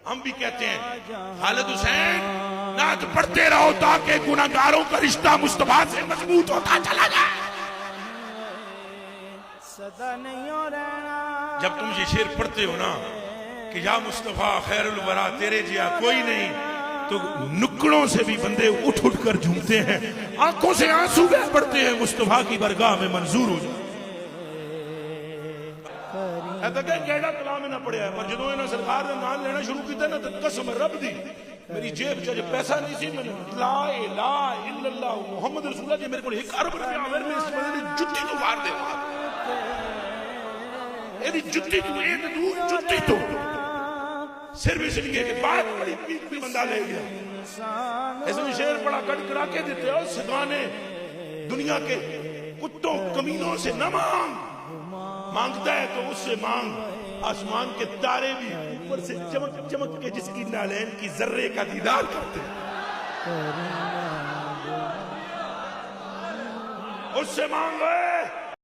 ہم بھی کہتے ہیں خالد حسین نعت پڑھتے رہو تاکہ گناہگاروں کا رشتہ مصطفیٰ سے مضبوط ہوتا چلا جائے. جب تم یہ شعر پڑھتے ہو نا کہ یا مصطفیٰ خیر الورا تیرے جیا کوئی نہیں، تو نکڑوں سے بھی بندے اٹھ اٹھ کر جھومتے ہیں، آنکھوں سے آنسو بہہ پڑتے ہیں مصطفیٰ کی برگاہ میں منظور ہو جائے. ایسا کہ کیڑا کلام نہ پڑھیا ہے، پر جدوں انہاں سرکار نے نام لینا شروع کیتا نا تو قسم رب دی میری جیب چ پیسہ نہیں سی، میں نے لا الہ الا اللہ محمد رسول اللہ جی میرے کو 1 ارب روپیہ آوے میں اس بندے دی جُتی تو مار دے گا، ایدی جُتی تو ایک دور جُتی تو صرف اس لیے کہ بات بڑی پیٹ بھی بندہ لے گیا. ایسے میں شعر پڑا کٹ کرا کے دیتے ہو سگانے دنیا کے کتوں کمینوں سے نہ مانگتا ہے تو اس سے مانگ، آسمان کے تارے بھی اوپر سے چمک چمک کے جس کی نالین کی ذرے کا دیدار کرتے ہیں، اس سے مانگو